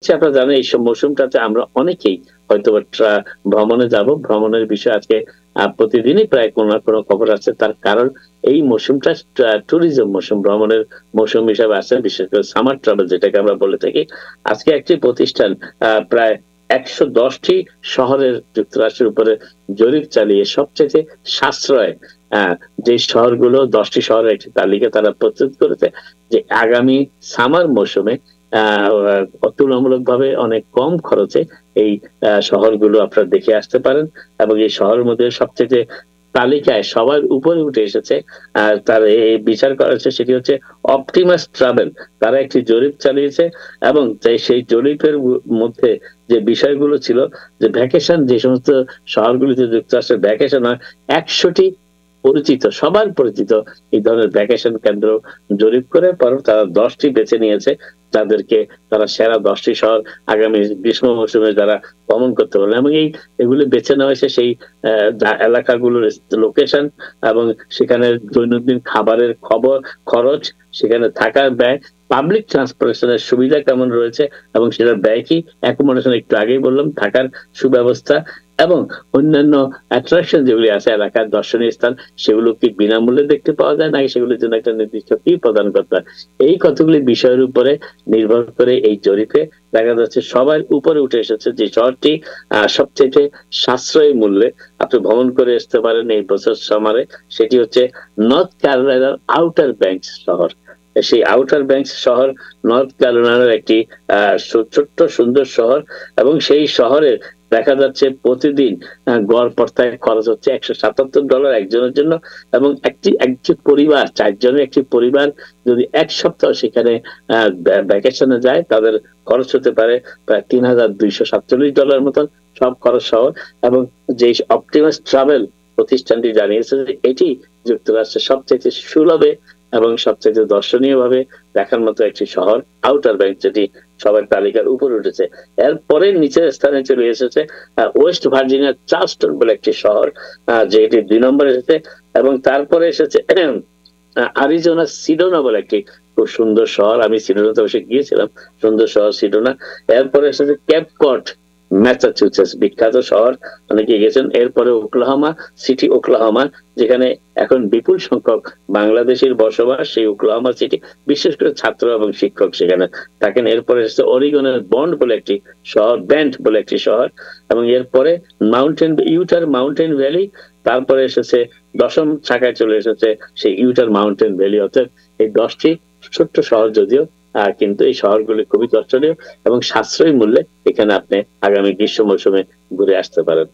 আপনারা জানেন এই মৌসুমটাতে আমরা অনেকেই হয়তোবা ভ্রমণে যাব। ভ্রমণের বিষয়ে আজকে প্রতিদিনই প্রায় কোনো না কোনো খবর আছে। তার কারণ এই মৌসুমটা ট্যুরিজম মৌসুম, ভ্রমণের মৌসুম হিসেবে আছে। বিশেষ করে সামার ট্রাভেল যেটাকে আমরা বলে থাকি। আজকে একটি প্রতিষ্ঠান প্রায় ১১০ টি শহরের যুক্তরাষ্ট্রের উপরে জরিপ চালিয়ে সবচেয়ে সাশ্রয় আ যে শহরগুলো ১০ টি শহরের একটি তালিকা তারা প্রস্তুত করেছে। যে আগামী সামার মৌসুমে আ তুলনামূলকভাবে অনেক কম খরচে এই শহরগুলো আপনারা দেখে আসতে পারেন এবং এই শহরের মধ্যে সবচেয়ে তালিকায় সবার উপরে উঠে এসেছে। আর তার বিচার করা হচ্ছে সেটি হচ্ছে অপটিমাস ট্রাভেল। তারা একটি জরিপ চালিয়েছে এবং সেই জরিপের মধ্যে যে বিষয়গুলো ছিল যে ভ্যাকেশন যে সমস্ত শহরগুলিতে যুক্তরাষ্ট্রের ভ্যাকেশন হয় ১০০ টি পরিচিত, সবার পরিচিত এই ধরনের ভ্যাকেশন কেন্দ্র জরিপ করে পরে তারা ১০ টি বেছে নিয়েছে। যাদেরকে তারা সেরা ১০ টি শহর আগামী গ্রীষ্ম মৌসুমে যারা ভ্রমণ করতে পারবেন এবং এগুলি বেছে নেওয়া হয়েছে সেই এলাকাগুলোর লোকেশন এবং সেখানে দৈনন্দিন খাবারের খরচ, সেখানে থাকার ব্যয়, পাবলিক ট্রান্সপোর্টেশন এর সুবিধা কেমন রয়েছে এবং সেটার ব্যয় কি, অ্যাকোমোডেশন একটু আগেই বললাম, থাকার সুব্যবস্থা এবং অন্যান্য অ্যাট্রাকশন যেগুলি আছে এলাকার দর্শনীয় স্থান সেগুলো কি বিনামূল্যে দেখতে পাওয়া যায় নাকি সেগুলোর জন্য একটা নির্দিষ্ট ফি প্রদান করতে হয়। এই কতগুলি বিষয়ের উপরে নির্ভর করে এই জরিপে দেখা যাচ্ছে সবার উপরে উঠে এসেছে যে শহরটি সবচেয়ে সাশ্রয়ী মূল্যে আপনি ভ্রমণ করে আসতে পারেন এই বছর সামারে, সেটি হচ্ছে নর্থ ক্যারোলাইনার আউটার ব্যাংকস শহর। সেই আউটার ব্যাংকস শহর নর্থ ক্যারোলাইনার একটি ছোট্ট সুন্দর শহর এবং সেই শহরের দেখা যাচ্ছে প্রতিদিন গড় পড়তায় খরচ হচ্ছে $১৭৭ একজনের জন্য এবং একটি পরিবার, ৪ জনের একটি পরিবার যদি ১ সপ্তাহ সেখানে ভ্যাকেশনে যায় তাদের খরচ হতে পারে প্রায় $৩,২৪৭ মতন, সব খরচ সহ। এবং যে অপটিমাস ট্রাভেল প্রতিষ্ঠানটি জানিয়েছে যে এটি যুক্তরাষ্ট্রের সবচেয়ে সুলভে এবং সবচেয়ে দর্শনীয় ভাবে দেখার মতো একটি শহর আউটার ব্যাংক, যেটি সবার তালিকার উপরে উঠেছে। এরপরে নিচের স্থানে চলে এসেছে ওয়েস্ট ভার্জিনিয়ার চার্লসটন বলে একটি শহর, যেটি ২ নম্বরে এসেছে এবং তারপরে এসেছে আরিজোনার সিডোনা বলে একটি খুব সুন্দর শহর। আমি সিডোনাতে অবশ্যই গিয়েছিলাম, সুন্দর শহর সিডোনা। এরপরে এসেছে কেপ কড ম্যাসাচুসেটস, বিখ্যাত শহর, অনেকে গেছেন। এরপরে ওকলাহোমা সিটি, ওকলাহোমা, যেখানে এখন বিপুল সংখ্যক বাংলাদেশের বসবাস, সেই ওকলাহোমা সিটি, বিশেষ করে ছাত্র এবং শিক্ষক সেখানে থাকেন। এরপরে এসেছে অরিগনের বন্ড বলে একটি শহর, ব্যান্ড বলে একটি শহর এবং এরপরে ইউটার মাউন্টেন ভ্যালি। তারপরে এসেছে ১০ম শাখায় চলে এসেছে সেই ইউটার মাউন্টেন ভ্যালি। অর্থাৎ এই ১০টি ছোট্ট শহর যদিও কিন্তু এই শহরগুলি খুবই দর্শনীয় এবং সাশ্রয়ী মূল্যে এখানে আপনি আগামী গ্রীষ্ম মৌসুমে ঘুরে আসতে পারেন।